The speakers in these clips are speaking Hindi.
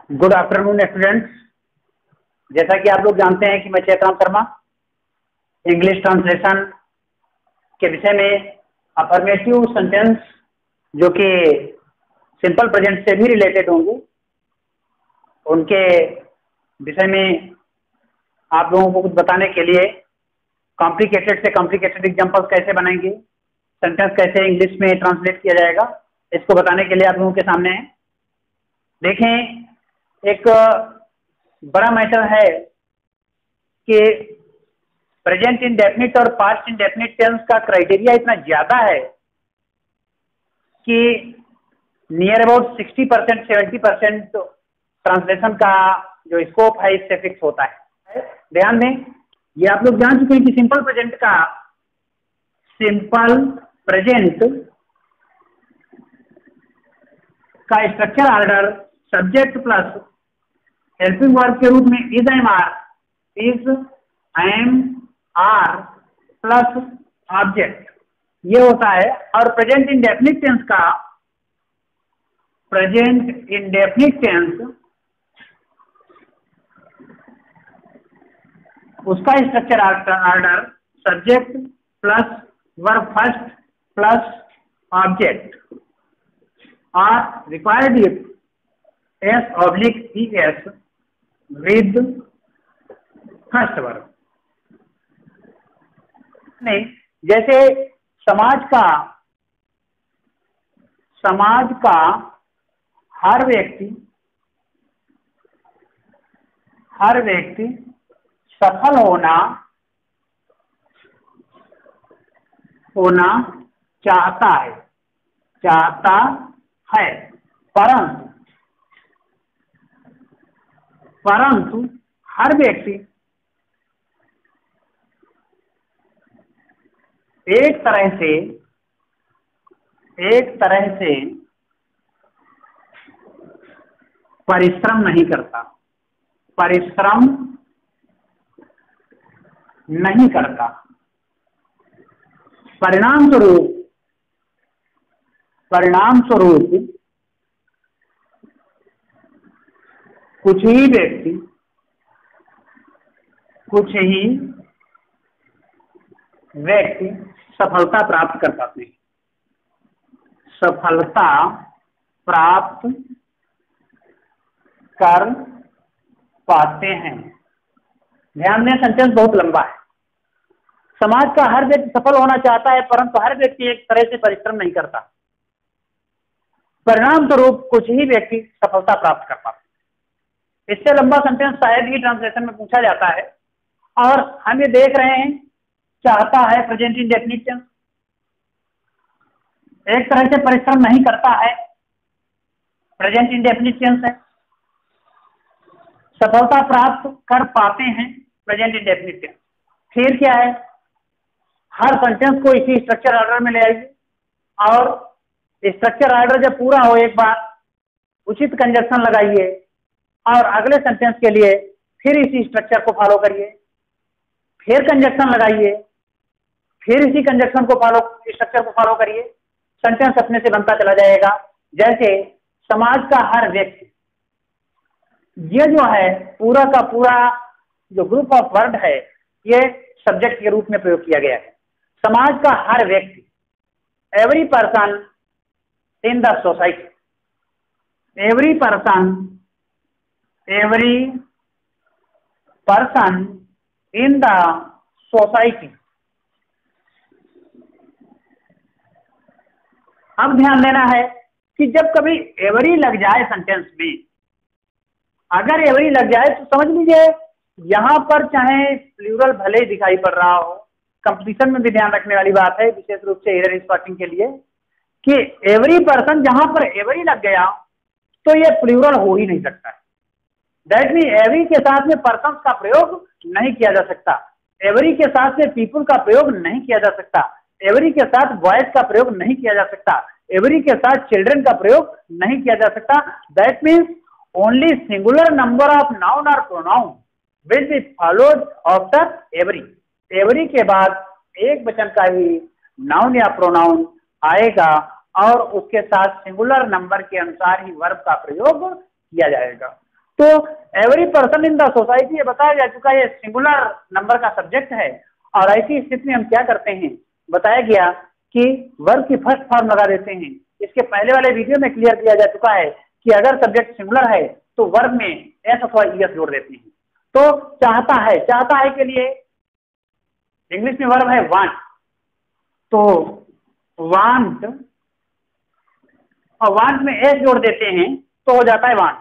Good afternoon students. जैसा कि आप लोग जानते हैं कि मैं चैतराम शर्मा इंग्लिश ट्रांसलेशन के विषय में अफर्मेटिव सेंटेंस जो कि सिंपल प्रेजेंट से भी रिलेटेड होंगे उनके विषय में आप लोगों को कुछ बताने के लिए कॉम्प्लिकेटेड से कॉम्प्लिकेटेड एग्जांपल्स कैसे बनाएंगे, सेंटेंस कैसे इंग्लिश में ट्रांसलेट किया जाएगा, इसको बताने के लिए आप लोगों के सामने है। देखें, एक बड़ा मैटर है कि प्रेजेंट इंडेफिनिट और पास्ट इंडेफिनिट टेंस का क्राइटेरिया इतना ज्यादा है कि नियर अबाउट 60% 70% ट्रांसलेशन का जो स्कोप है इससे फिक्स होता है। ध्यान दें, ये आप लोग जान चुके हैं कि सिंपल प्रेजेंट का structure order subject plus helping verb के रूप में is am are plus object ये होता है। और प्रेजेंट इंडेफिनिट टेंस उसका structure order subject plus verb first plus object और required if S/ES with first verb. नहीं, जैसे समाज का हर व्यक्ति सफल होना चाहता है परंतु हर व्यक्ति एक तरह से परिश्रम नहीं करता। परिणाम स्वरूप कुछ ही व्यक्ति सफलता प्राप्त कर पाते हैं। ध्यान दें, सेंटेंस बहुत लंबा है। समाज का हर व्यक्ति सफल होना चाहता है परंतु हर व्यक्ति एक तरह से परिश्रम नहीं करता। परिणाम स्वरूप कुछ ही व्यक्ति सफलता प्राप्त कर पाते हैं। इससे लंबा सेंटेंस शायद ही ट्रांसलेशन में पूछा जाता है और हम ये देख रहे हैं चाहता है प्रेजेंट इंडेफिनिट टेंस, एक तरह से परिश्रम नहीं करता है प्रेजेंट इंडेफिनिट टेंस है, सफलता प्राप्त कर पाते हैं प्रेजेंट इंडेफिनिट टेंस। फिर क्या है, हर सेंटेंस को इसी स्ट्रक्चर ऑर्डर में ले आइए और स्ट्रक्चर ऑर्डर जब पूरा हो एक बार उचित कंजक्शन लगाइए और अगले सेंटेंस के लिए फिर इसी स्ट्रक्चर को फॉलो करिए, फिर कंजक्शन लगाइए, फिर इसी स्ट्रक्चर को फॉलो करिए, सेंटेंस अपने से बनता चला जाएगा। जैसे समाज का हर व्यक्ति, ये जो है पूरा का पूरा जो ग्रुप ऑफ वर्ड है ये सब्जेक्ट के रूप में प्रयोग किया गया है। समाज का हर व्यक्ति, every person in the society, every person in the society. अब ध्यान देना है कि जब कभी एवरी लग जाए सेंटेंस में, अगर एवरी लग जाए तो समझ लीजिए यहां पर चाहे प्लूरल भले ही दिखाई पड़ रहा हो, कंपटीशन में भी ध्यान रखने वाली बात है विशेष रूप से एरर स्पॉटिंग के लिए कि एवरी पर्सन जहां पर एवरी लग गया तो ये प्लूरल हो ही नहीं सकता है। दैट मीन एवरी के साथ में पर्सन का प्रयोग नहीं किया जा सकता, एवरी के साथ में पीपुल का प्रयोग नहीं किया जा सकता, एवरी के साथ बॉयज का प्रयोग नहीं किया जा सकता, एवरी के साथ चिल्ड्रन का प्रयोग नहीं किया जा सकता। That means only singular number of noun और pronoun will be followed after every. Every के बाद एक वचन का ही नाउन या प्रोनाउन आएगा और उसके साथ सिंगुलर नंबर के अनुसार ही वर्ब का प्रयोग किया जाएगा। तो every person in the society ये बताया जा चुका है, सिंगुलर नंबर का सब्जेक्ट है। और ऐसी स्थिति में हम क्या करते हैं, बताया गया कि वर्ब की फर्स्ट फॉर्म लगा देते हैं। इसके पहले वाले वीडियो में क्लियर किया जा चुका है कि अगर सब्जेक्ट सिंगुलर है तो वर्ब में एस अथवा ईएस जोड़ देते हैं। तो चाहता है के लिए इंग्लिश में वर्ब है वांट, तो वांट और वांट में एस जोड़ देते हैं तो हो जाता है वांट,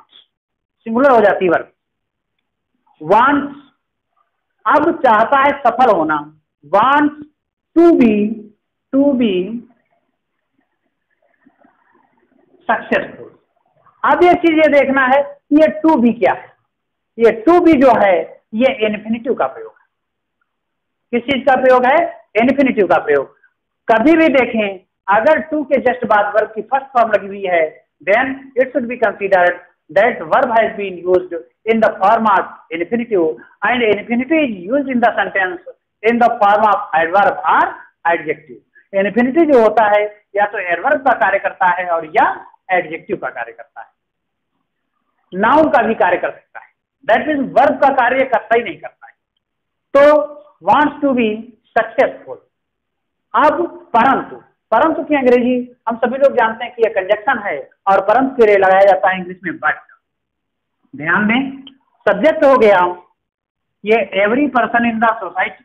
सिंगुलर हो जाती है वर्ब वांट। अब चाहता है सफल होना, वांट टू बी सक्सेसफुल। अब ये चीज ये देखना है ये टू बी क्या है। ये टू बी जो है ये इन्फिनिटिव का प्रयोग है। किस चीज का प्रयोग है, इन्फिनिटिव का प्रयोग। कभी भी देखें अगर टू के जस्ट बाद वर्ब की फर्स्ट फॉर्म लगी हुई है, then it should be considered that verb has been used in the form of infinitive, and infinitive is used in the sentence in the form of adverb or adjective. infinitive जो होता है या तो adverb का कार्य करता है और या adjective का कार्य करता है, noun का भी कार्य कर सकता है। that means verb का कार्य करता ही नहीं करता है। तो wants to be successful। अब परंतु की अंग्रेजी हम सभी लोग जानते हैं कि यह कंजक्शन है और परंतु के लिए लगाया जाता है इंग्लिश में बट। ध्यान दें, सब्जेक्ट हो गया ये every person in the society,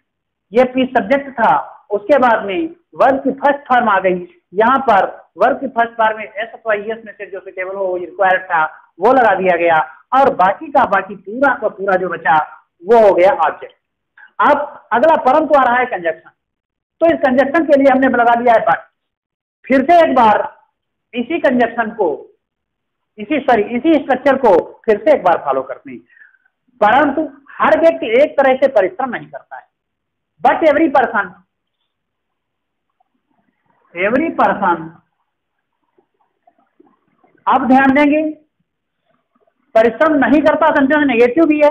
ये पी सब्जेक्ट था। उसके बाद में वर्ब की फर्स्ट फॉर्म आ गई। यहाँ पर वर्ब की फर्स्ट फॉर्म में एस अथवा ईएस में से जो सुटेबल हो रिक्वायर्ड था वो लगा दिया गया, और बाकी का बाकी पूरा का पूरा जो बचा वो हो गया ऑब्जेक्ट। अब अगला परंतु आ रहा है कंजक्शन, तो इस कंजक्शन के लिए हमने लगा दिया है बट। फिर से एक बार इसी कंजक्शन को इसी स्ट्रक्चर को फिर से एक बार फॉलो करते हैं। परंतु हर व्यक्ति एक तरह से परिश्रम नहीं करता है, बट एवरी पर्सन। अब ध्यान देंगे परिश्रम नहीं करता सेंटेंस नेगेटिव भी है,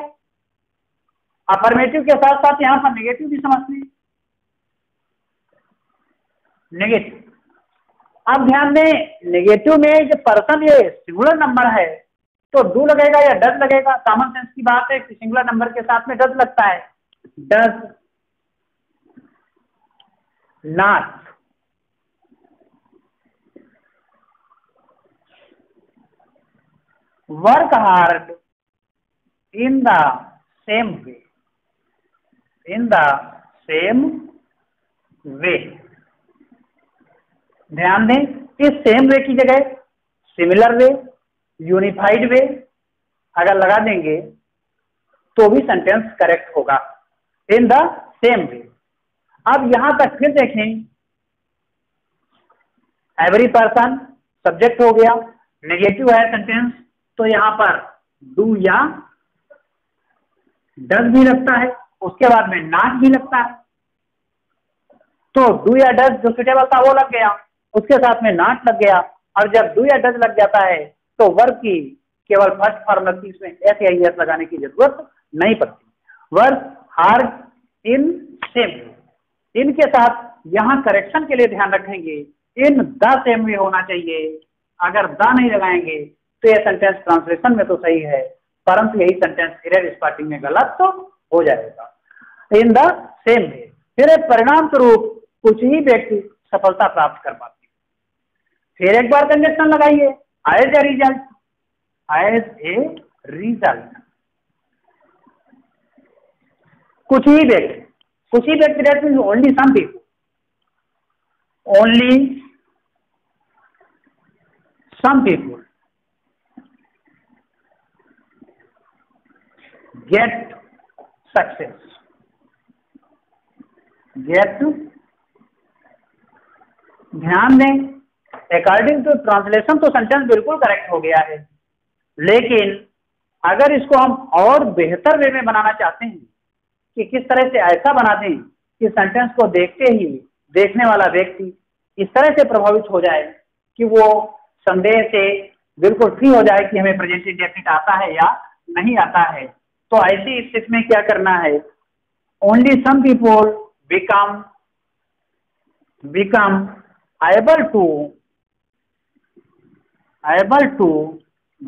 अफर्मेटिव के साथ साथ यहां पर नेगेटिव भी समझते हैं, नेगेटिव। अब ध्यान दें नेगेटिव में जो पर्सन ये सिंगुलर नंबर है तो डू लगेगा या डज लगेगा। कॉमन सेंस की बात है कि सिंगुलर नंबर के साथ में डज लगता है, does not work hard in the same way. ध्यान दें इस सेम वे की जगह सिमिलर वे, यूनिफाइड वे अगर लगा देंगे तो भी सेंटेंस करेक्ट होगा, इन द सेम वे। अब यहां तक फिर देखें एवरी पर्सन सब्जेक्ट हो गया, नेगेटिव है सेंटेंस, तो यहां पर डू या डज भी लगता है, उसके बाद में नॉट भी लगता है। तो डू या डज जो सुटेबल था वो लग गया, उसके साथ में नॉट लग गया, और जब डू या डज लग जाता है तो वर्ब की केवल फर्स्ट फॉर्म लगती, इसमें एस या एस लगाने की जरूरत नहीं पड़ती। वर्ब हार्ड इन सेम, इनके साथ यहां करेक्शन के लिए ध्यान रखेंगे इन द सेम वे होना चाहिए। अगर द नहीं लगाएंगे तो यह सेंटेंस ट्रांसलेशन में तो सही है, परंतु यही सेंटेंस एरर स्पॉटिंग में गलत तो हो जाएगा। इन द सेम वे, फिर एक परिणाम स्वरूप कुछ ही व्यक्ति सफलता प्राप्त कर पाते हैं। फिर एक बार कंजक्शन लगाइए, एज ए रिजल्ट। कुछ ही व्यक्ति that means only some people, get success. ध्यान दें अकॉर्डिंग टू ट्रांसलेशन तो सेंटेंस बिल्कुल करेक्ट हो गया है, लेकिन अगर इसको हम और बेहतर वे में बनाना चाहते हैं कि किस तरह से ऐसा बना दें कि सेंटेंस को देखते ही देखने वाला व्यक्ति इस तरह से प्रभावित हो जाए कि वो संदेह से बिल्कुल फ्री हो जाए कि हमें प्रेजेंट इंडेफिनिट आता है या नहीं आता है, तो ऐसी स्थिति में क्या करना है, only some people become able to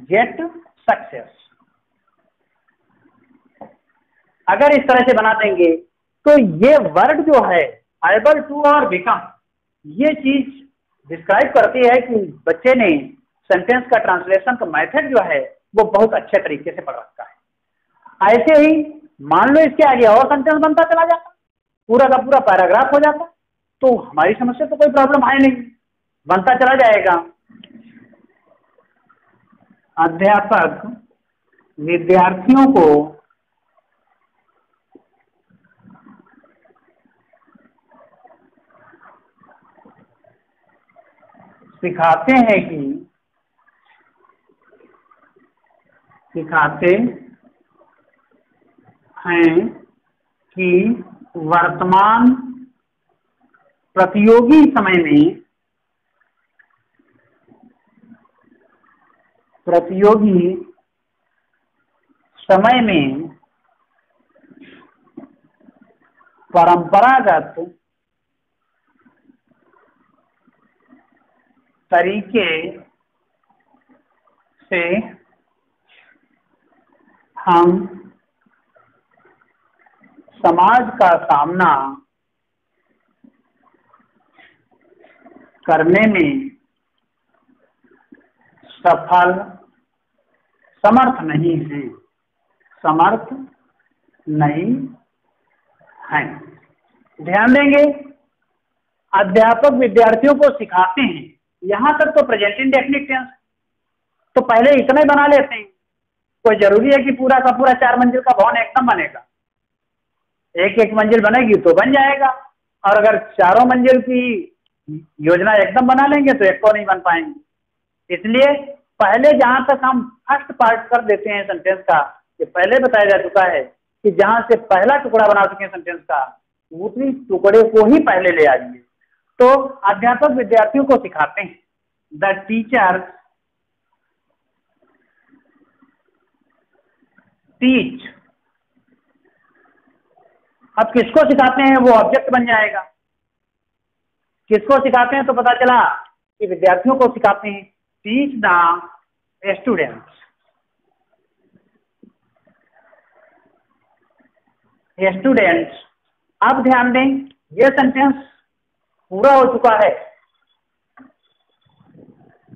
get success। अगर इस तरह से बना देंगे तो ये वर्ड जो है एबल टू और बिकम, ये चीज डिस्क्राइब करती है कि बच्चे ने सेंटेंस का ट्रांसलेशन का मेथड जो है वो बहुत अच्छे तरीके से पढ़ रखा है। ऐसे ही मान लो इसके आगे और सेंटेंस बनता चला जाता, पूरा का पूरा पैराग्राफ हो जाता, तो हमारी समस्या तो कोई प्रॉब्लम है नहीं, बनता चला जाएगा। अध्यापक विद्यार्थियों को सिखाते हैं कि वर्तमान प्रतियोगी समय में परंपरागत तरीके से हम समाज का सामना करने में समर्थ नहीं हैं। ध्यान देंगे, अध्यापक विद्यार्थियों को सिखाते हैं, यहां तक तो प्रेजेंट इंडेफिनिट टेंस, तो पहले इतना ही बना लेते हैं। कोई जरूरी है कि पूरा का पूरा 4 मंजिल का भवन एकदम बनेगा? एक एक मंजिल बनेगी तो बन जाएगा, और अगर 4 मंजिल की योजना एकदम बना लेंगे तो एक को नहीं बन पाएंगे। इसलिए पहले जहां तक हम फर्स्ट पार्ट कर देते हैं सेंटेंस का, ये पहले बताया जा चुका है कि जहां से पहला टुकड़ा बना चुके हैं सेंटेंस का, उसी टुकड़े को ही पहले ले आइए। तो अध्यापक विद्यार्थियों को सिखाते हैं, द टीचर टीच। अब किसको सिखाते हैं वो ऑब्जेक्ट बन जाएगा। किसको सिखाते हैं तो पता चला कि विद्यार्थियों को सिखाते हैं, टीच द स्टूडेंट्स। स्टूडेंट्स, अब ध्यान दें, ये सेंटेंस पूरा हो चुका है,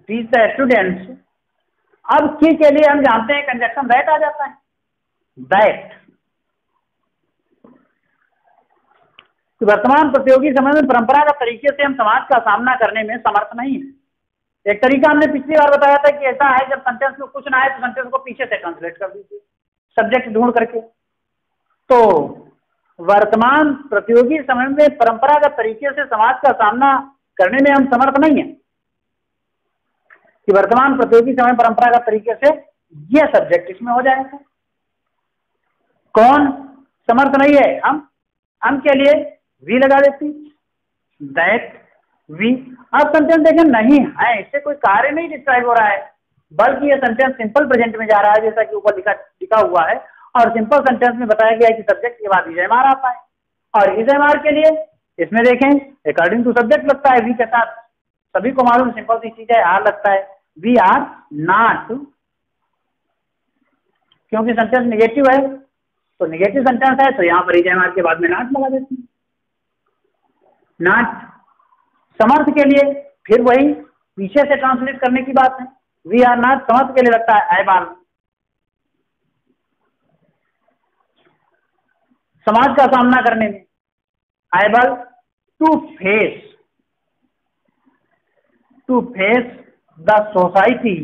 टीच द स्टूडेंट्स। अब की के लिए हम जानते हैं कंजक्शन दैट आ जाता है, दैट। तो वर्तमान प्रतियोगी समय में परंपरागत तरीके से हम समाज का सामना करने में समर्थ नहीं है। एक तरीका हमने पिछली बार बताया था कि ऐसा है, जब सेंटेंस में कुछ ना आए तो सेंटेंस को पीछे से ट्रांसलेट कर दीजिए सब्जेक्ट ढूंढ करके। तो वर्तमान प्रतियोगी समय में परंपरागत तरीके से समाज का सामना करने में हम समर्थ नहीं है, कि वर्तमान प्रतियोगी समय परंपरागत तरीके से, यह सब्जेक्ट इसमें हो जाएगा। कौन समर्थ नहीं है? हम के लिए वी लगा देती, दैट वी। अब सेंटेंस देखें, नहीं है, इससे कोई कार्य नहीं डिस्क्राइब हो रहा है, बल्कि यह सेंटेंस सिंपल प्रेजेंट में जा रहा है, जैसा कि ऊपर लिखा हुआ है। और सिंपल सेंटेंस में बताया गया है कि सब्जेक्ट के बाद इज एम आर आता है, और इज एम आर के लिए इसमें देखें अकॉर्डिंग टू सब्जेक्ट लगता है वी के साथ। सभी को मालूम सिंपल सी चीज है, आर लगता है, वी आर नॉट, क्योंकि सेंटेंस नेगेटिव है, तो नेगेटिव सेंटेंस है तो यहां पर इज एम आर के बाद में नॉट लगा देते हैं। नॉट समर्थ के लिए फिर वही पीछे से ट्रांसलेट करने की बात है, वी आर नॉट समर्थ के लिए लगता है एबल। समाज का सामना करने में, able to face the society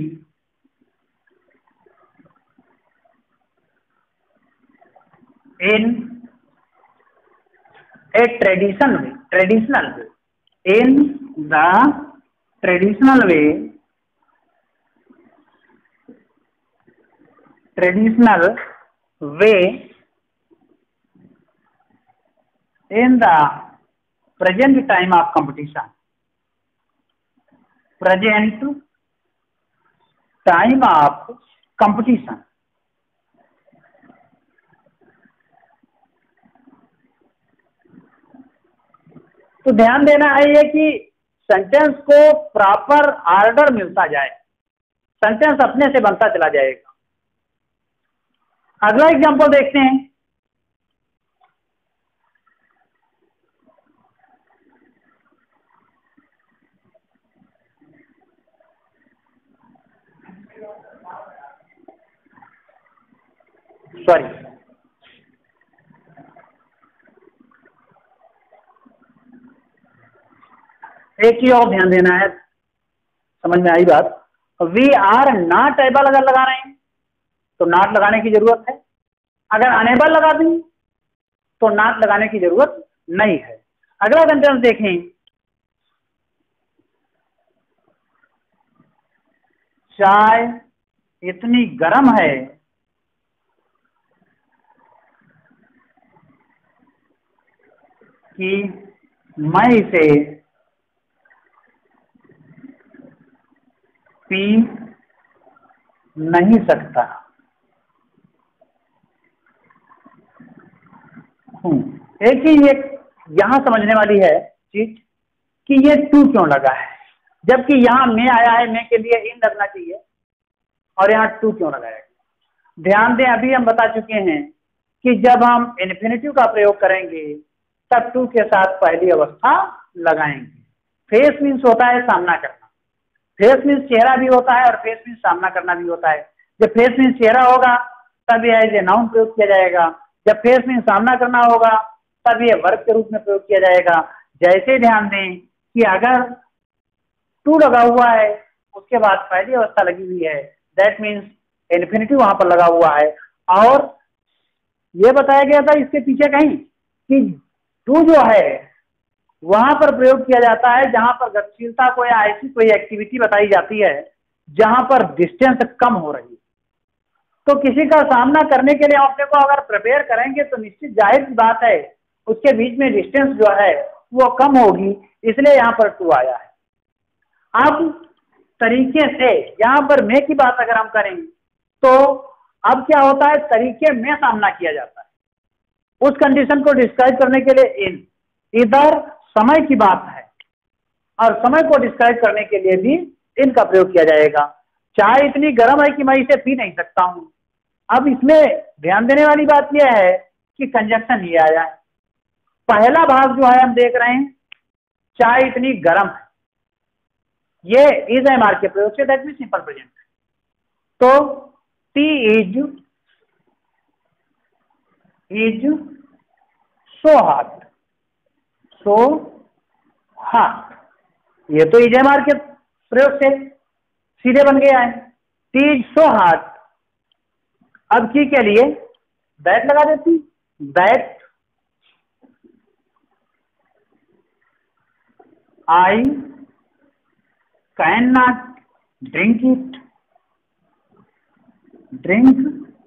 in a traditional way, in the traditional way in the present time of competition, present time of competition। तो ध्यान देना है ये कि सेंटेंस को प्रॉपर ऑर्डर मिलता जाए, सेंटेंस अपने से बनता चला जाएगा। अगला एग्जांपल देखते हैं, सॉरी, एक ही और ध्यान देना है, समझ में आई बात। वी आर नॉट एबल अगर लगा रहे हैं तो नॉट लगाने की जरूरत है, अगर अनेबल लगा दें तो नॉट लगाने की जरूरत नहीं है। अगला सेंटेंस देखें, चाय इतनी गर्म है कि मैं इसे पी नहीं सकता। एक ही एक यहां समझने वाली है चीज कि ये टू क्यों लगा है, जबकि यहां मैं आया है, मैं के लिए इन लगना चाहिए, और यहाँ टू क्यों लगाया गया। ध्यान दें, अभी हम बता चुके हैं कि जब हम इन्फिनेटिव का प्रयोग करेंगे तब टू के साथ पहली अवस्था लगाएंगे। फेस मीन्स होता है सामना करना, फेस मीन्स चेहरा भी होता है और फेस मीन्स सामना करना भी होता है। जब फेस मीन्स चेहरा होगा तब यह एज ए नाउन प्रयोग किया जाएगा, जब फेस मीन्स सामना करना होगा तब यह वर्ब के रूप में प्रयोग किया जाएगा। जैसे ध्यान दें कि अगर टू लगा हुआ है उसके बाद पहली अवस्था लगी हुई है, दैट मीन्स इन्फिनिटिव वहां पर लगा हुआ है। और यह बताया गया था इसके पीछे कहीं कि टू जो है वहां पर प्रयोग किया जाता है जहां पर गतिशीलता को या ऐसी कोई एक्टिविटी बताई जाती है जहां पर डिस्टेंस कम हो रही है। तो किसी का सामना करने के लिए अपने को अगर प्रिपेयर करेंगे तो निश्चित जाहिर सी बात है उसके बीच में डिस्टेंस जो है वो कम होगी, इसलिए यहाँ पर टू आया है। अब तरीके से यहाँ पर मैं की बात अगर हम करें तो अब क्या होता है, तरीके में सामना किया जाता है उस कंडीशन को डिस्क्राइब करने के लिए इन। इधर समय की बात है और समय को डिस्क्राइब करने के लिए भी इन का प्रयोग किया जाएगा। चाय इतनी गर्म है कि मैं इसे पी नहीं सकता हूं। अब इसमें ध्यान देने वाली बात यह है कि कंजक्शन ये आया है। पहला भाग जो है हम देख रहे हैं चाय इतनी गर्म है, ये इज एम आर के प्रयोग से, दैट मीन सिंपल प्रेजेंट है। तो T is so hot, so hot, ये तो इज एम आर के प्रयोग से सीधे बन गया है। टी इज सो हॉट, अब की के लिए दैट लगा देती, that I can not drink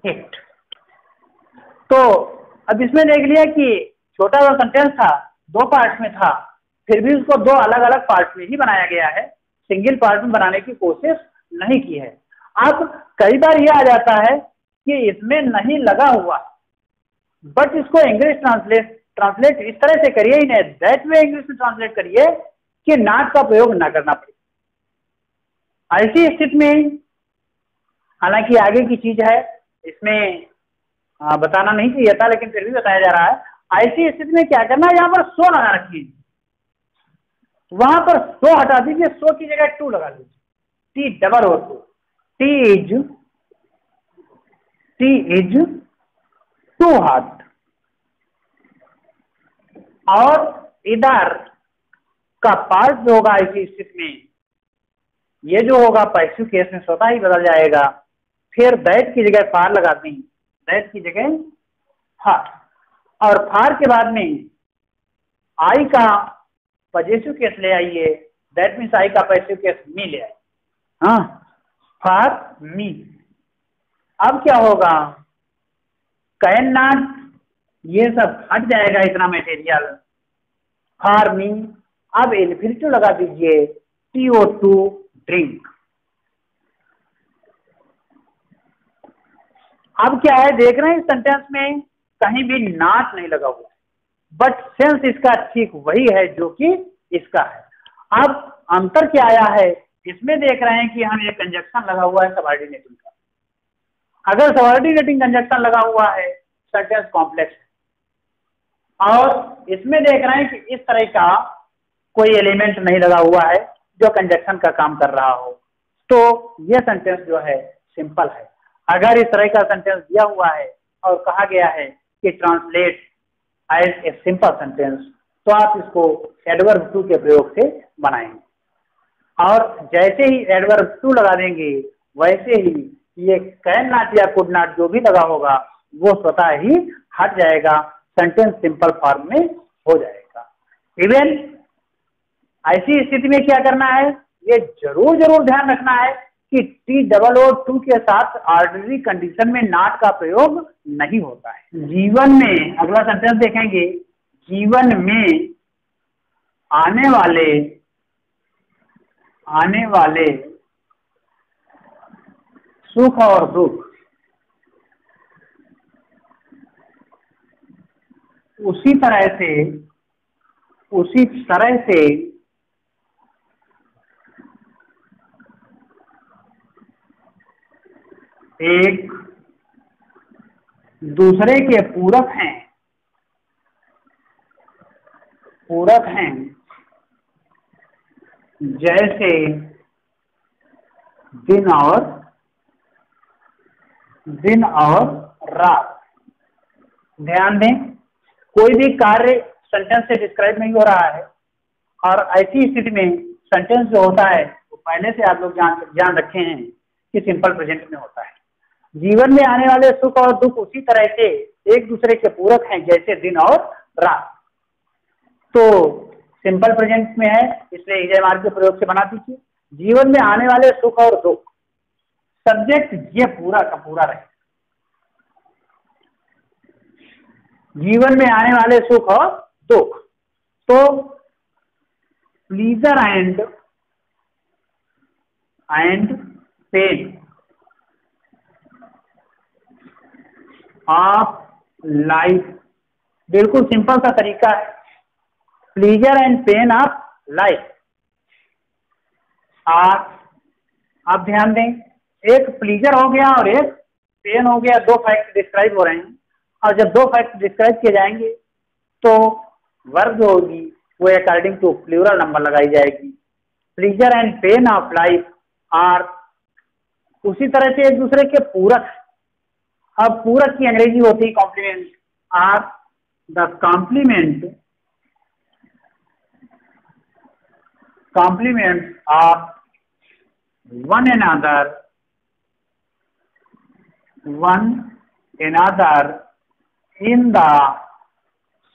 it. तो अब इसमें देख लिया कि छोटा सा सेंटेंस था, दो पार्ट में था, फिर भी उसको दो अलग अलग पार्ट में ही बनाया गया है, सिंगल पार्ट में बनाने की कोशिश नहीं की है। अब कई बार यह आ जाता है कि इसमें नहीं लगा हुआ, बट इसको इंग्लिश ट्रांसलेट इस तरह से करिए, इन्हें दैट वे इंग्लिश में ट्रांसलेट करिए कि नॉट का प्रयोग ना करना पड़े। ऐसी स्थिति में, हालांकि आगे की चीज है इसमें बताना नहीं चाहिए था लेकिन फिर भी बताया जा रहा है। ऐसी स्थिति में क्या करना है, यहाँ पर सो लगा रखिए, वहां पर सो हटा दीजिए, सो की जगह टू लगा दीजिए, T double O too, T is too hot. और इधर का पार्ट जो होगा ऐसी स्थिति में, ये जो होगा पैसिव केस में स्वतः ही बदल जाएगा। फिर दैट की जगह फार लगा दें, दैट की जगह फार, और फार के बाद में आई का पॉजिटिव केस ले आइए, दैट मीन्स आई का पैसिव केस मी ले आइए, हाँ, फार मी। अब क्या होगा, कैन नॉट, ये सब हट जाएगा इतना मटेरियल, फार मी। अब इन्फिनिटिव लगा दीजिए, TO2 ड्रिंक। अब क्या है, देख रहे हैं इस सेंटेंस में कहीं भी नॉट नहीं लगा हुआ, बट सेंस इसका ठीक वही है जो कि इसका है। अब अंतर क्या आया है, इसमें देख रहे हैं कि हम ये कंजक्शन लगा हुआ है सबऑर्डिनेटिंग का। अगर सबऑर्डिनेटिंग कंजक्शन लगा हुआ है सेंटेंस कॉम्प्लेक्स है, और इसमें देख रहे हैं कि इस तरह का कोई एलिमेंट नहीं लगा हुआ है जो कंजक्शन का काम कर रहा हो, तो यह सेंटेंस जो है सिंपल है। अगर इस तरह का सेंटेंस दिया हुआ है और कहा गया है कि translate as a simple sentence, तो आप इसको एडवर्ब टू के प्रयोग से बनाएंगे और जैसे ही एडवर्ब टू लगा देंगे वैसे ही ये कैन नॉट या कुड नॉट जो भी लगा होगा वो स्वतः ही हट जाएगा, सेंटेंस सिंपल फॉर्म में हो जाएगा। इवन ऐसी स्थिति में क्या करना है, ये जरूर ध्यान रखना है कि TOO के साथ ऑर्डिनरी कंडीशन में नॉट का प्रयोग नहीं होता है। जीवन में, अगला सेंटेंस देखेंगे, जीवन में आने वाले सुख और दुख उसी तरह से एक दूसरे के पूरक हैं जैसे दिन और रात। ध्यान दें, कोई भी कार्य सेंटेंस से डिस्क्राइब नहीं हो रहा है और ऐसी स्थिति में सेंटेंस जो होता है वो पहले से आप लोग जान रखे हैं कि सिंपल प्रेजेंट में होता है। जीवन में आने वाले सुख और दुख उसी तरह से एक दूसरे के पूरक हैं जैसे दिन और रात, तो सिंपल प्रेजेंट में है, इसलिए इजय मार्ग के प्रयोग से बना दीजिए। जीवन में आने वाले सुख और दुख, सब्जेक्ट ये पूरा का पूरा रहे। जीवन में आने वाले सुख और दुख, तो pleaser and pain of life, बिल्कुल सिंपल सा तरीका है, pleaser and pain of life. आप ध्यान दें, एक प्लीजर हो गया और एक पेन हो गया, दो फैक्ट डिस्क्राइब हो रहे हैं और जब दो फैक्ट डिस्क्राइब किए जाएंगे तो वर्ब जो होगी वो अकॉर्डिंग टू प्लूरल नंबर लगाई जाएगी। Pleasure and pain of life are उसी तरह से एक दूसरे के पूरक। अब पूरक की अंग्रेजी होती है complement, are the complement of one another in the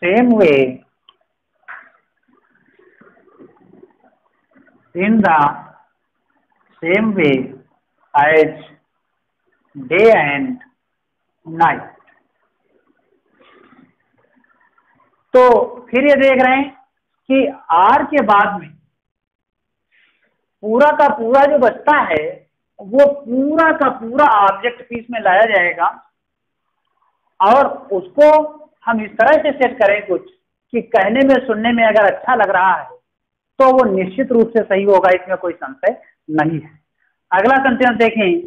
same way as day and night। तो फिर ये देख रहे हैं कि आर के बाद में पूरा का पूरा जो बचता है वो पूरा का पूरा ऑब्जेक्ट पीस में लाया जाएगा और उसको हम इस तरह से सेट करें कुछ कि कहने में सुनने में अगर अच्छा लग रहा है तो वो निश्चित रूप से सही होगा, इसमें कोई संशय नहीं है। अगला सेंटेंस देखें,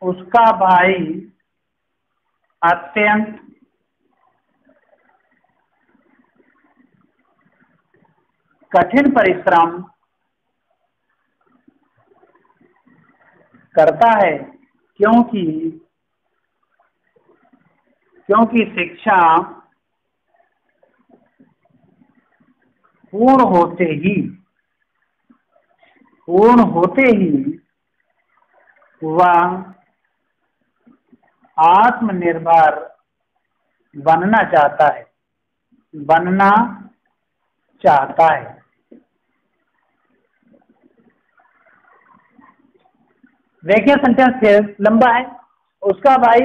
उसका भाई अत्यंत कठिन परिश्रम करता है क्योंकि शिक्षा पूर्ण होते ही वह आत्मनिर्भर बनना चाहता है। देखिए सेंटेंस फिर लंबा है, उसका भाई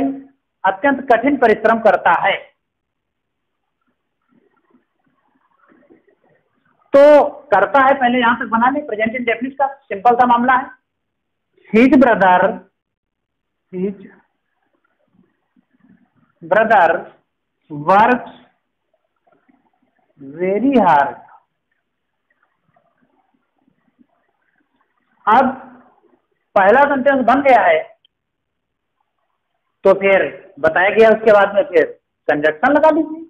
अत्यंत कठिन परिश्रम करता है। तो करता है पहले यहां तक बना ले, प्रेजेंट इंडेफिनिट का सिंपल सा मामला है। His brother works very hard. अब पहला सेंटेंस बन गया है तो फिर बताया गया उसके बाद में फिर कंजक्शन लगा लीजिए।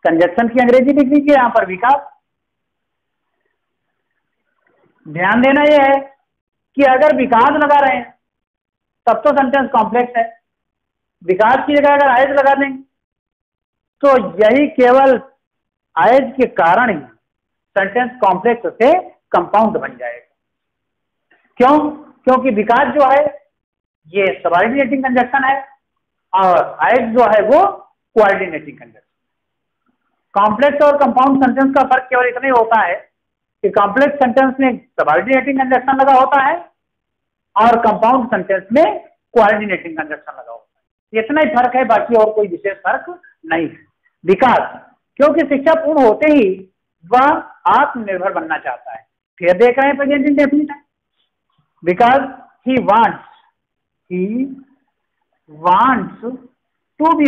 कंजक्शन की अंग्रेजी लिख लीजिए यहां पर विकास। ध्यान देना यह है कि अगर विकास लगा रहे हैं तब तो सेंटेंस कॉम्प्लेक्स है, विकास की जगह अगर आयज लगा देंगे तो यही केवल आयज के कारण ही सेंटेंस कॉम्प्लेक्स से कंपाउंड बन जाएगा। क्यों? क्योंकि विकास जो है ये सबऑर्डिनेटिंग कंजक्शन है और आयज जो है वो कोऑर्डिनेटिंग कंजक्शन। कॉम्प्लेक्स और कंपाउंड सेंटेंस का फर्क केवल इतना ही होता है कि कॉम्प्लेक्स सेंटेंस में सबऑर्डिनेटिंग कंजक्शन लगा होता है और कंपाउंड सेंटेंस में कोऑर्डिनेटिंग कंजक्शन लगा होता है। इतना ही फर्क है, बाकी और कोई विशेष फर्क नहीं है। विकास, क्योंकि शिक्षा पूर्ण होते ही वह आत्मनिर्भर बनना चाहता है। फिर देख रहे हैं प्रेजेंट इंडेफिनिट है। Because he wants to be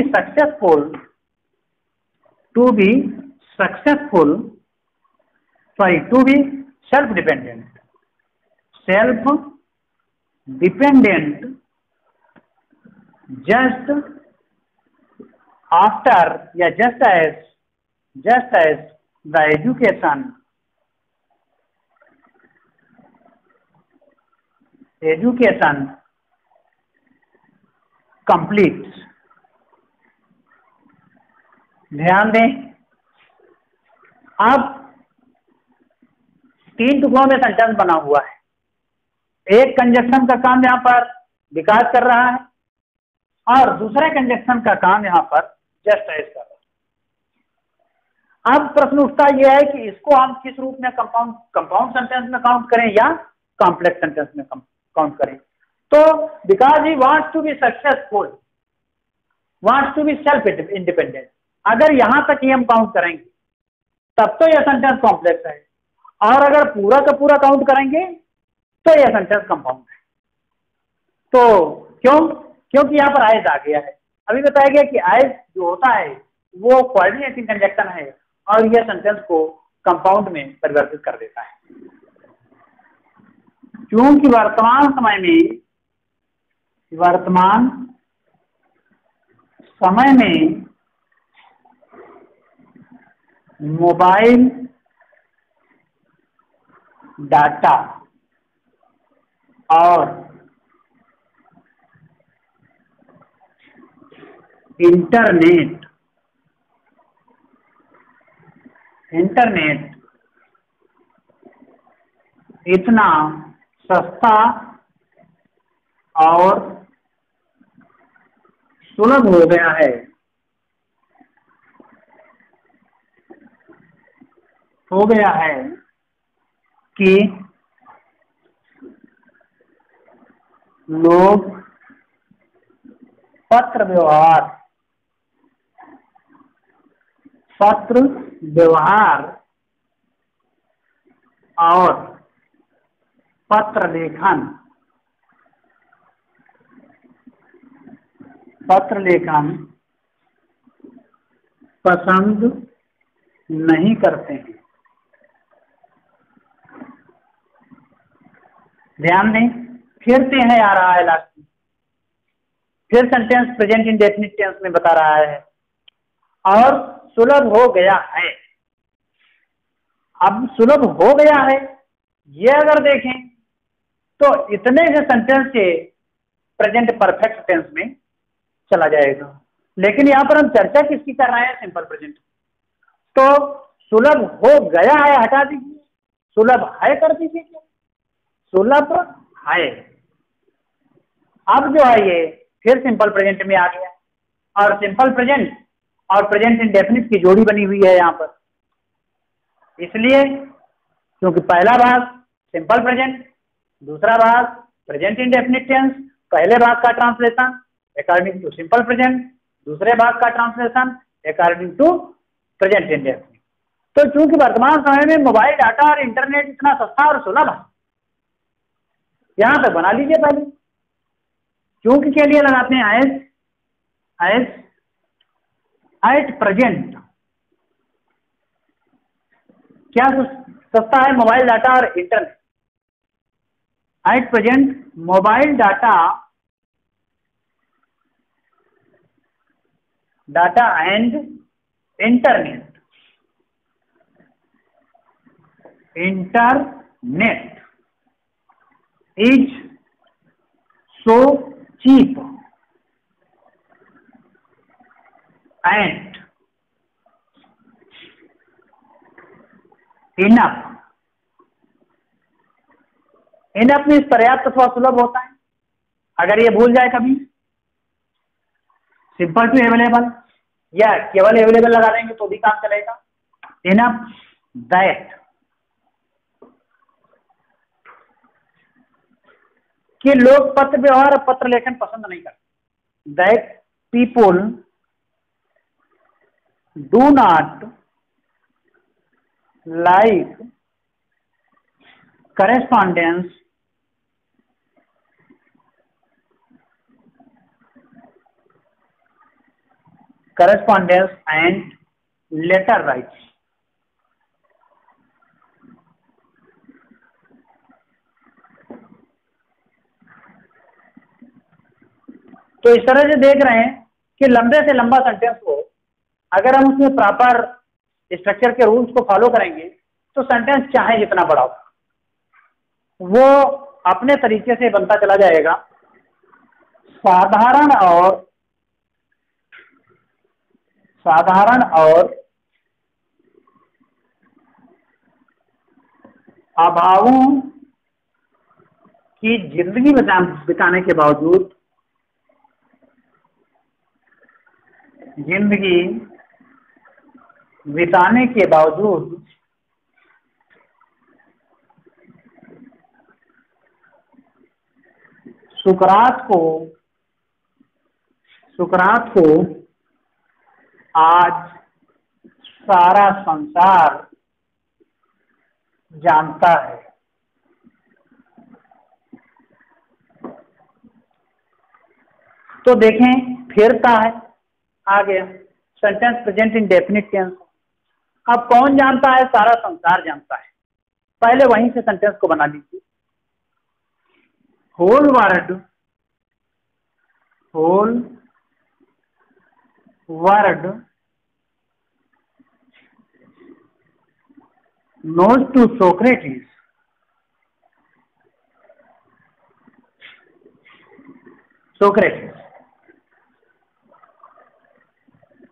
self-dependent just as the education completes। ध्यान दें, अब 3 टुकड़ों में सेंटेंस बना हुआ है। एक कंजक्शन का काम यहां पर विकास कर रहा है और दूसरे कंजक्शन का काम यहां पर जस्ट एज कर रहा है। अब प्रश्न उठता यह है कि इसको हम किस रूप में कंपाउंड सेंटेंस में काउंट करें या कॉम्प्लेक्स सेंटेंस में काउंट करें। तो because he wants to be successful, wants to be self independent, अगर यहां तक ही हम काउंट करेंगे तब तो यह सेंटेंस कॉम्प्लेक्स है, और अगर पूरा का पूरा काउंट करेंगे तो यह सेंटेंस कंपाउंड है। तो क्योंकि यहां पर आयज आ गया है। अभी बताया गया कि आयज जो होता है वो कोऑर्डिनेटिंग कंजक्शन है और यह सेंटेंस को कंपाउंड में परिवर्तित कर देता है। क्योंकि वर्तमान समय में मोबाइल डाटा और इंटरनेट इतना सस्ता और सुलभ हो गया है कि लोग पत्र व्यवहार और पत्र लेखन पसंद नहीं करते हैं। ध्यान दें, फिर से है आ रहा है लास्ट में, फिर सेंटेंस प्रेजेंट इंडेफिनिट टेंस में बता रहा है और सुलभ हो गया है। अब सुलभ हो गया है ये अगर देखें तो इतने से सेंटेंस से प्रेजेंट परफेक्ट टेंस में चला जाएगा, लेकिन यहां पर हम चर्चा किसकी कर रहे हैं? Simple present. तो सुलभ हो गया है हटा दीजिए, सुलभ है कर दीजिए, क्या सुलभ है। अब जो है ये फिर सिंपल प्रेजेंट में आ गया और सिंपल प्रेजेंट और प्रेजेंट इंडेफिनिट की जोड़ी बनी हुई है यहां पर, इसलिए क्योंकि पहला भाग सिंपल प्रेजेंट, दूसरा भाग प्रेजेंट इंडेफिनिट टेंस। पहले भाग का translation according to simple present, दूसरे भाग का translation according to present indefinite. तो चूंकि वर्तमान समय में मोबाइल डाटा और इंटरनेट इतना सस्ता और सुलभ है, यहां तक बना लीजिए पहले। क्योंकि के लिए लगाते हैं एज एट प्रेजेंट। क्या सस्ता है? मोबाइल डाटा और internet. At present mobile data and internet is so cheap and enough. Enough means पर्याप्त अथवा सुलभ होता है। अगर ये भूल जाए कभी, सिंपल टू अवेलेबल या केवल अवेलेबल लगा देंगे तो भी काम चलेगा। इनफ दैट कि लोग पत्र व्यवहार और पत्र लेखन पसंद नहीं करते। That people do not like correspondence and later rights. तो इस तरह से देख रहे हैं कि लंबे से लंबा सेंटेंस को अगर हम उसमें प्रॉपर स्ट्रक्चर के रूल्स को फॉलो करेंगे तो सेंटेंस चाहे जितना बड़ा हो वो अपने तरीके से बनता चला जाएगा। साधारण और अभावों की जिंदगी बिताने के बावजूद सुकरात को आज सारा संसार जानता है। तो देखें फिरता है आ गया sentence present indefinite tense. अब कौन जानता है? सारा संसार जानता है। पहले वहीं से सेंटेंस को बना लीजिए। Whole world knows to Socrates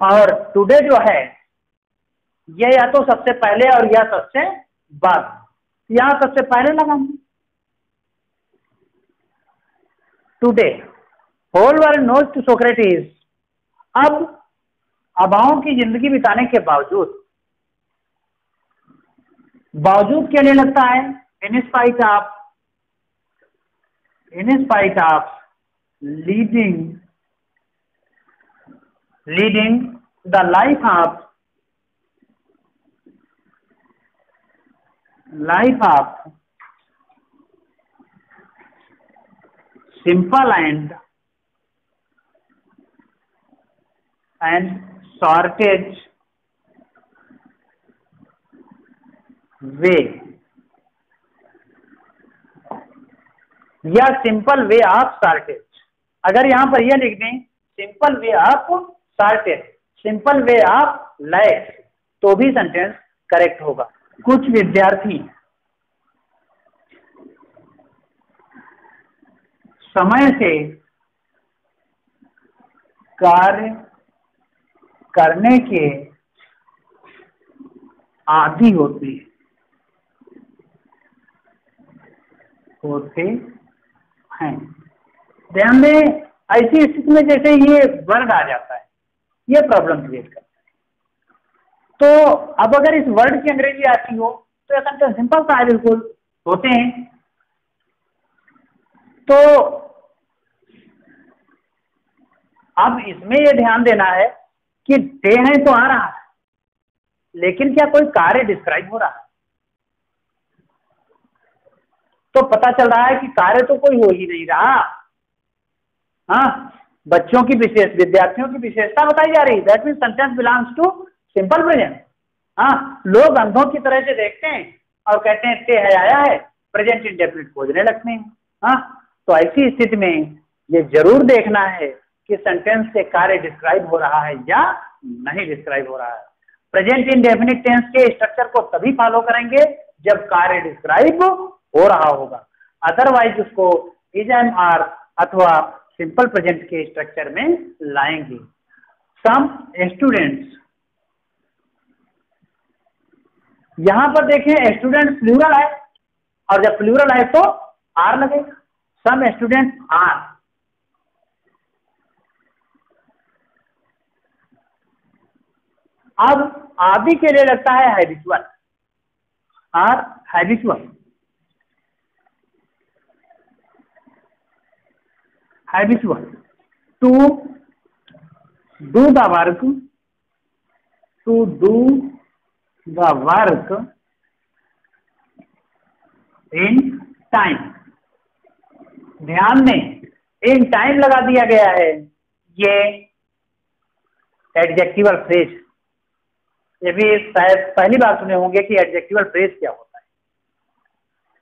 और टुडे जो है ये या तो सबसे पहले और या सबसे बाद। यहां सबसे पहले लगाऊंगा today. Whole world knows to Socrates. अब अभावों की जिंदगी बिताने के बावजूद क्या नहीं लगता है? In spite of leading the life of simple and shortage way या सिंपल वे ऑफ शॉर्टेज। अगर यहां पर यह लिख दें simple way of shortage, simple way of lack, तो भी सेंटेंस करेक्ट होगा। कुछ विद्यार्थी समय से कार्य करने के आदी होते हैं। ध्यान दें ऐसी स्थिति में जैसे ये वर्ड आ जाता है ये प्रॉब्लम क्रिएट करता है। तो अब अगर इस वर्ड की अंग्रेजी आती हो तो ऐसा तो सिंपल सा है, बिल्कुल होते हैं। तो अब इसमें यह ध्यान देना है कि डे है तो आ रहा है, लेकिन क्या कोई कार्य डिस्क्राइब हो रहा है? तो पता चल रहा है कि कार्य तो कोई हो ही नहीं रहा। हाँ, बच्चों की विशेष, विद्यार्थियों की विशेषता बताई जा रही। That means sentence belongs to simple present. हाँ, लोग अंधों की तरह से देखते हैं और कहते हैं ते है आया है, प्रेजेंट इंडेफिनिट खोजने लगते हैं। हाँ, तो ऐसी स्थिति में ये जरूर देखना है कि सेंटेंस से कार्य डिस्क्राइब हो रहा है या नहीं डिस्क्राइब हो रहा है। प्रेजेंट इंडेफिनिट टेंस के स्ट्रक्चर को तभी फॉलो करेंगे जब कार्य डिस्क्राइब हो रहा होगा। अदरवाइज उसको इज एंड आर अथवा सिंपल प्रेजेंट के स्ट्रक्चर में लाएंगे। सम स्टूडेंट्स, यहां पर देखें स्टूडेंट प्लूरल है और जब प्लूरल है तो आर लगेगा। सम स्टूडेंट आर, अब आदि के लिए लगता है habitual, are habitual, habitual to do the work, to do the work in time. ध्यान दें इन टाइम लगा दिया गया है, ये एडजेक्टिवल फ्रेज, ये भी शायद पहली बार सुने होंगे कि एडजेक्टिवल फ्रेज क्या होता है,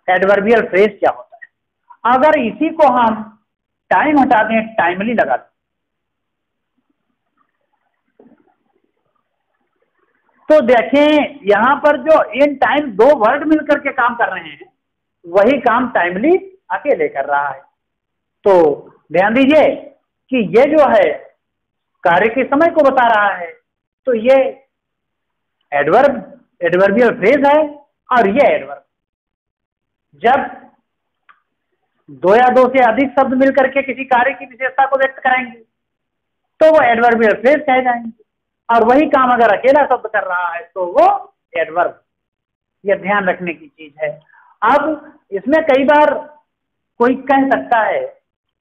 एडवर्बियल फ्रेज क्या होता है। अगर इसी को हम टाइम हटा दें, टाइमली लगा दें, तो देखें यहां पर जो इन टाइम दो वर्ड मिलकर के काम कर रहे हैं, वही काम टाइमली अकेले कर रहा है। तो ध्यान दीजिए कि ये जो है कार्य के समय को बता रहा है, तो ये एडवर्बियल फ्रेज है और ये एडवर्ब। जब दो या दो से अधिक शब्द मिलकर के किसी कार्य की विशेषता को व्यक्त कराएंगे तो वो एडवर्बियल फ्रेज कहे जाएंगे, और वही काम अगर अकेला शब्द कर रहा है तो वो एडवर्ब। ये ध्यान रखने की चीज है। अब इसमें कई बार कोई कह सकता है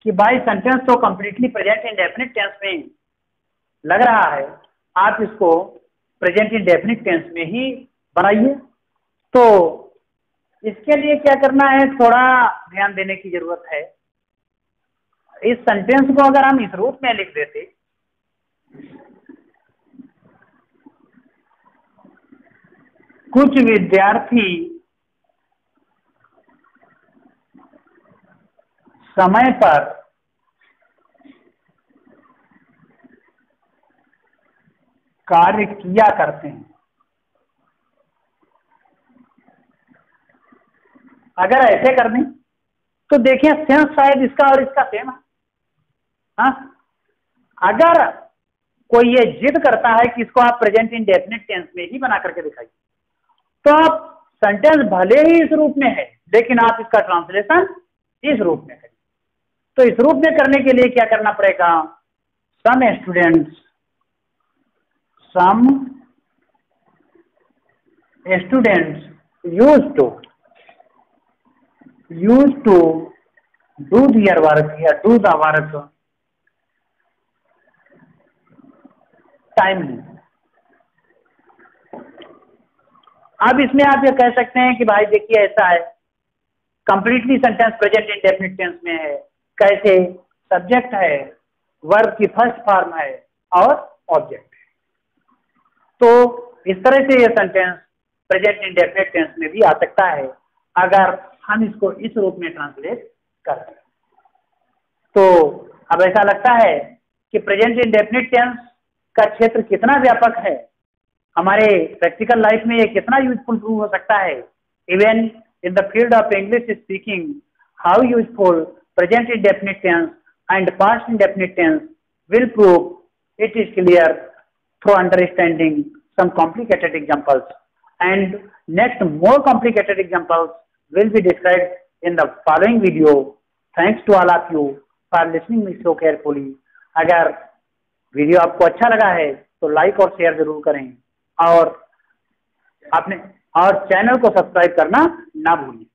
कि भाई सेंटेंस तो कंप्लीटली प्रेजेंट इंडेफिनिट टेंस में लग रहा है, आप इसको प्रेजेंट इंडेफिनिट टेंस में ही बनाइए। तो इसके लिए क्या करना है, थोड़ा ध्यान देने की जरूरत है। इस सेंटेंस को अगर हम इस रूप में लिख देते, कुछ विद्यार्थी समय पर कार्य किया करते हैं। अगर ऐसे कर दें तो देखिए सेंस शायद इसका और इसका सेम है। हाँ, अगर कोई ये जिद करता है कि इसको आप प्रेजेंट इंडेफिनिट टेंस में ही बना करके दिखाइए, तो आप सेंटेंस भले ही इस रूप में है लेकिन आप इसका ट्रांसलेशन इस रूप में करिए। तो इस रूप में करने के लिए क्या करना पड़ेगा, some students used to do their work या do the work timely। अब इसमें आप ये कह सकते हैं कि भाई देखिए ऐसा है, completely sentence present indefinite tense में है। कैसे, सब्जेक्ट है, वर्ब की फर्स्ट फॉर्म है और ऑब्जेक्ट है। तो इस तरह से ये सेंटेंस प्रेजेंट इंडेफिनिट टेंस में भी आ सकता है अगर हम इसको इस रूप में ट्रांसलेट करें। तो अब ऐसा लगता है कि प्रेजेंट इंडेफिनिट टेंस का क्षेत्र कितना व्यापक है, हमारे प्रैक्टिकल लाइफ में ये कितना यूजफुल प्रूव हो सकता है। Even in the field of English speaking, how useful present indefinite tense and past indefinite tense will prove, it is clear through understanding some complicated examples, and next more complicated examples will be described in the following video. Thanks to all of you for listening me so carefully. अगर वीडियो आपको अच्छा लगा है तो लाइक और शेयर जरूर करें और चैनल को सब्सक्राइब करना ना भूलें।